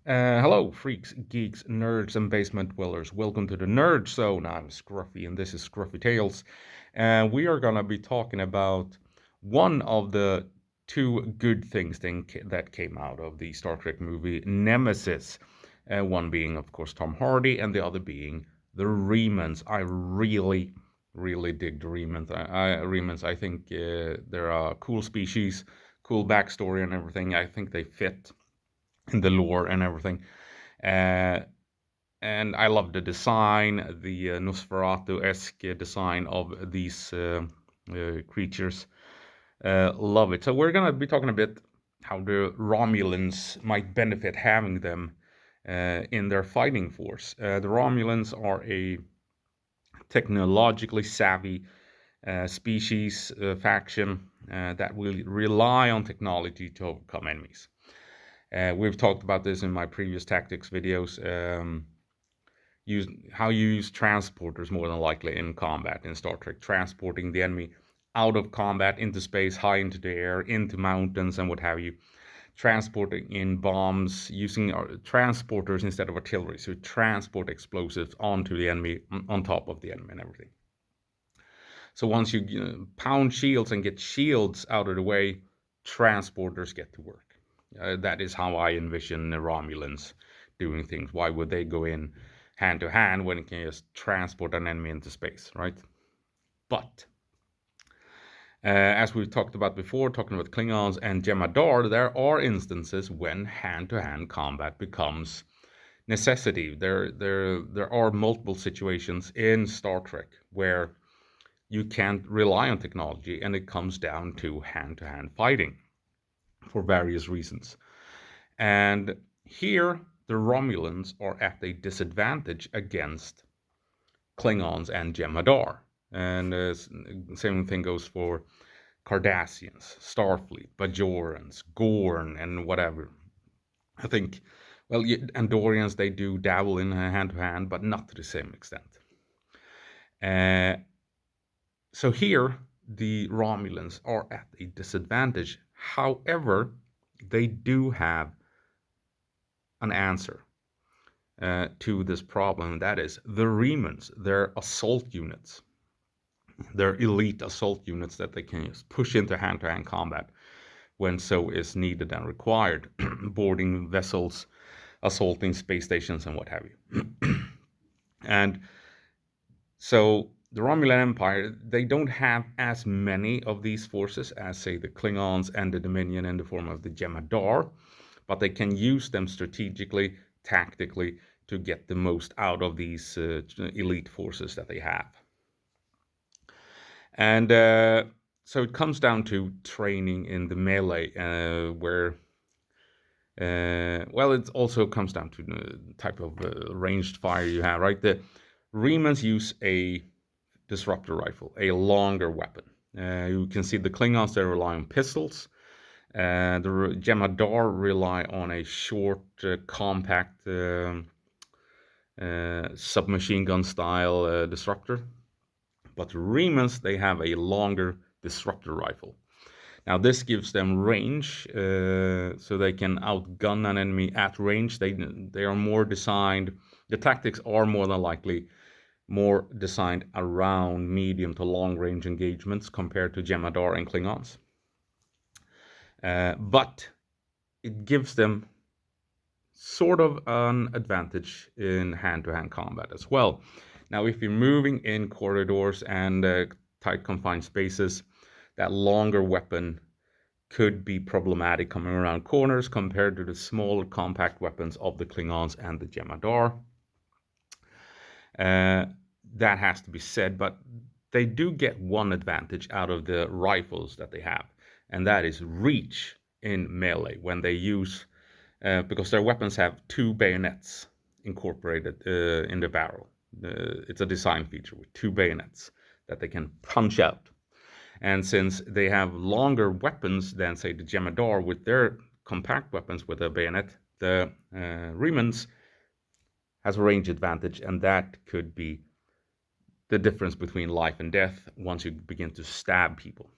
Hello, freaks, geeks, nerds, and basement dwellers. Welcome to the Nerd Zone. I'm Scruffy, and this is Scruffy Tales. And we are going to be talking about one of the two good things that came out of the Star Trek movie Nemesis. One being, of course, Tom Hardy, and the other being the Remans. I really dig the Remans. I think they're a cool species, cool backstory, and everything. I think they fit in the lore and everything. Uh, and I love the design, the Nosferatu-esque design of these creatures. Love it. So we're gonna be talking a bit how the Romulans might benefit having them in their fighting force. The Romulans are a technologically savvy species faction that will rely on technology to overcome enemies. We've talked about this in my previous tactics videos. How you use transporters more than likely in combat in Star Trek, transporting the enemy out of combat into space, high into the air, into mountains, and what have you. Transporting in bombs, using transporters instead of artillery, so transport explosives onto the enemy, on top of the enemy, and everything. So once you pound shields and get shields out of the way, transporters get to work. That is how I envision the Romulans doing things. Why would they go in hand to hand when it can just transport an enemy into space, right? But as we've talked about before, talking about Klingons and Jem'Hadar, there are instances when hand-to-hand combat becomes necessity. There are multiple situations in Star Trek where you can't rely on technology, and it comes down to hand-to-hand fighting for various reasons. And here, the Romulans are at a disadvantage against Klingons and Jem'Hadar. And same thing goes for Cardassians, Starfleet, Bajorans, Gorn, and whatever. I think, well, Andorians, they do dabble in hand-to-hand, but not to the same extent. So here, the Romulans are at a disadvantage. However, they do have an answer to this problem, and that is the Remans, their assault units. They're elite assault units that they can just push into hand-to-hand combat when so is needed and required, boarding vessels, assaulting space stations, and what have you. And so the Romulan Empire, they don't have as many of these forces as, say, the Klingons and the Dominion in the form of the Jem'Hadar, but they can use them strategically, tactically, to get the most out of these elite forces that they have. And so it comes down to training in the melee, where, well, it also comes down to the type of ranged fire you have, right? The Remans use a disruptor rifle, a longer weapon. You can see the Klingons, they rely on pistols. The Jem'Hadar rely on a short, compact submachine gun style disruptor. But Remans, they have a longer disruptor rifle. Now this gives them range, so they can outgun an enemy at range. They are more designed. The tactics are more than likely more designed around medium to long range engagements compared to Jem'Hadar and Klingons. But it gives them sort of an advantage in hand-to-hand combat as well. Now, if you're moving in corridors and tight confined spaces, that longer weapon could be problematic coming around corners compared to the smaller compact weapons of the Klingons and the Jem'Hadar. That has to be said, but they do get one advantage out of the rifles that they have, and that is reach in melee when they use, because their weapons have two bayonets incorporated in the barrel. It's a design feature with two bayonets that they can punch out. And since they have longer weapons than, say, the Jem'Hadar with their compact weapons with a bayonet, the Remans has a range advantage, and that could be the difference between life and death once you begin to stab people.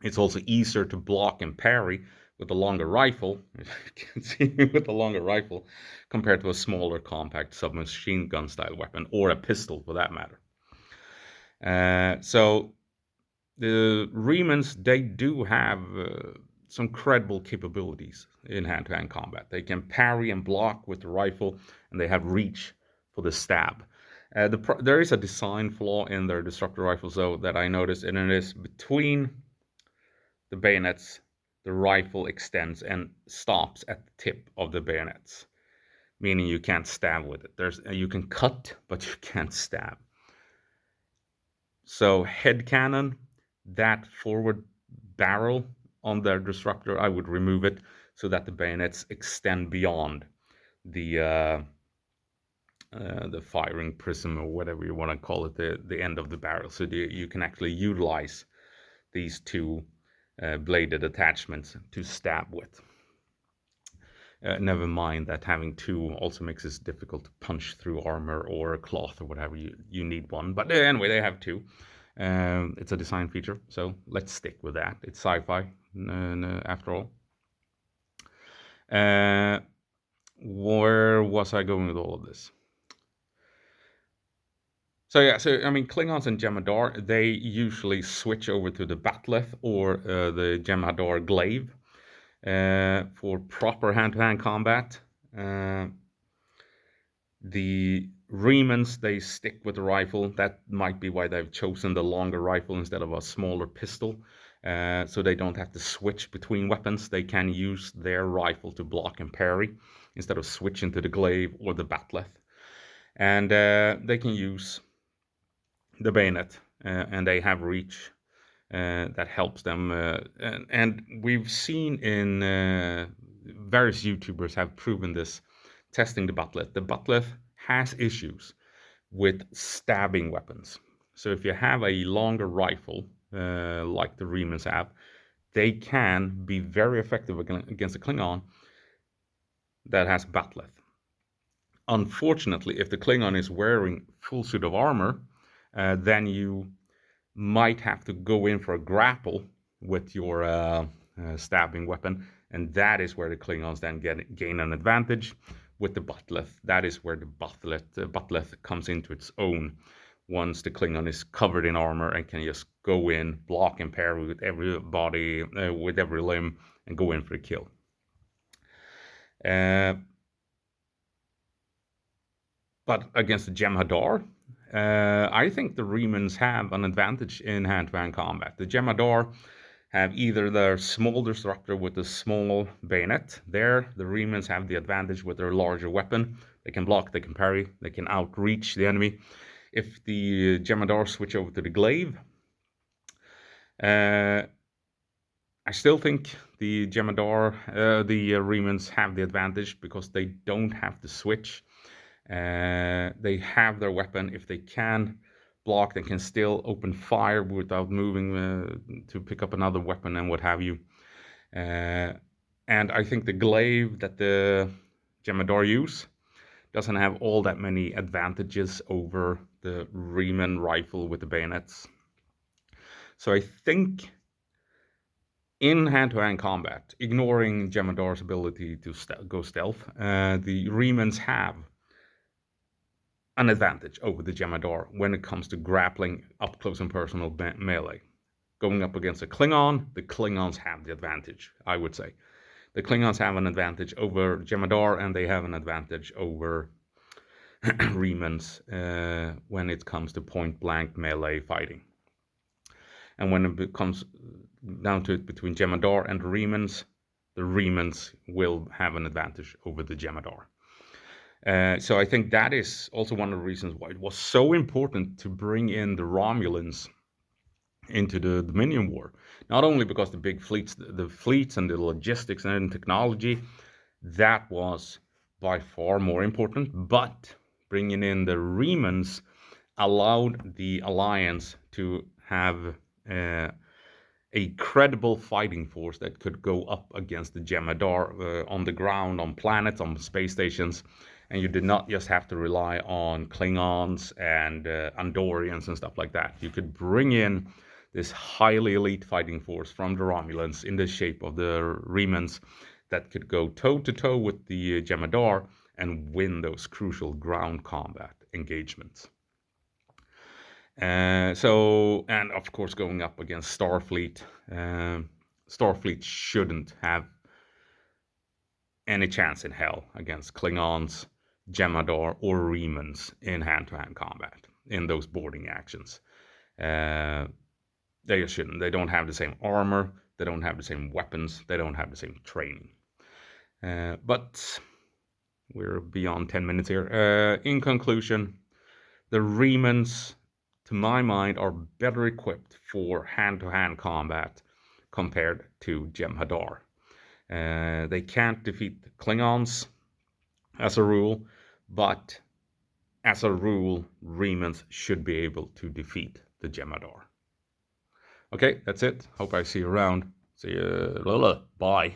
It's also easier to block and parry with a longer rifle, you can see with a longer rifle, compared to a smaller compact submachine gun style weapon, or a pistol for that matter. So the Remans, they do have some credible capabilities in hand-to-hand combat. They can parry and block with the rifle, and they have reach for the stab. There is a design flaw in their destructor rifles, though, that I noticed, and it is between the bayonets, the rifle extends and stops at the tip of the bayonets, meaning you can't stab with it. You can cut, but you can't stab. So head cannon, that forward barrel on their disruptor, I would remove it so that the bayonets extend beyond the firing prism, or whatever you want to call it, the end of the barrel, so you can actually utilize these two bladed attachments to stab with. Never mind that having two also makes it difficult to punch through armor or cloth or whatever. You need one, but anyway, they have two. It's a design feature, so let's stick with that. It's sci-fi after all. Where was I going with all of this? So yeah, I mean, Klingons and Jem'Hadar, they usually switch over to the Bat'leth or the Jem'Hadar glaive for proper hand-to-hand combat. The Remans, they stick with the rifle. That might be why they've chosen the longer rifle instead of a smaller pistol. So they don't have to switch between weapons. They can use their rifle to block and parry instead of switching to the glaive or the Bat'leth. And they can use the bayonet, and they have reach that helps them. And we've seen in various YouTubers have proven this testing the Bat'leth. The Bat'leth has issues with stabbing weapons. So if you have a longer rifle, like the Remans have, they can be very effective against a Klingon that has Bat'leth. Unfortunately, if the Klingon is wearing full suit of armor, then you might have to go in for a grapple with your stabbing weapon, and that is where the Klingons then gain an advantage with the Bat'leth. That is where the Bat'leth comes into its own once the Klingon is covered in armor and can just go in, block and parry with every body, with every limb, and go in for a kill. But against the Jem'Hadar, I think the Remans have an advantage in hand-to-hand combat. The Jem'Hadar have either their small disruptor with a small bayonet. There, the Remans have the advantage with their larger weapon. They can block, they can parry, they can outreach the enemy. If the Jem'Hadar switch over to the glaive, I still think the Jem'Hadar, the Remans have the advantage because they don't have to switch. They have their weapon. If they can block, they can still open fire without moving to pick up another weapon and what have you. And I think the glaive that the Jem'Hadar use doesn't have all that many advantages over the Reman rifle with the bayonets. So I think in hand-to-hand combat, ignoring Jem'Hadar's ability to go stealth, the Remans have an advantage over the Jem'Hadar when it comes to grappling up close and personal melee. Going up against a Klingon, the Klingons have the advantage, I would say. The Klingons have an advantage over Jem'Hadar, and they have an advantage over Remans when it comes to point-blank melee fighting. And when it comes down to it between Jem'Hadar and the Remans will have an advantage over the Jem'Hadar. So I think that is also one of the reasons why it was so important to bring in the Romulans into the Dominion War. Not only because the big fleets, the fleets and the logistics and technology, that was by far more important, but bringing in the Remans allowed the Alliance to have a credible fighting force that could go up against the Jem'Hadar on the ground, on planets, on space stations. And you did not just have to rely on Klingons and Andorians and stuff like that. You could bring in this highly elite fighting force from the Romulans in the shape of the Remans that could go toe-to-toe with the Jem'Hadar and win those crucial ground combat engagements. And of course, going up against Starfleet, Starfleet shouldn't have any chance in hell against Klingons, Jem'Hadar, or Remans in hand-to-hand combat in those boarding actions. They just shouldn't. They don't have the same armor. They don't have the same weapons. They don't have the same training. But we're beyond 10 minutes here. In conclusion, the Remans, to my mind, are better equipped for hand-to-hand combat compared to Jem'Hadar. They can't defeat the Klingons as a rule, but as a rule, Remans should be able to defeat the Jem'Hadar. Okay, that's it. Hope I see you around. See you. Bye.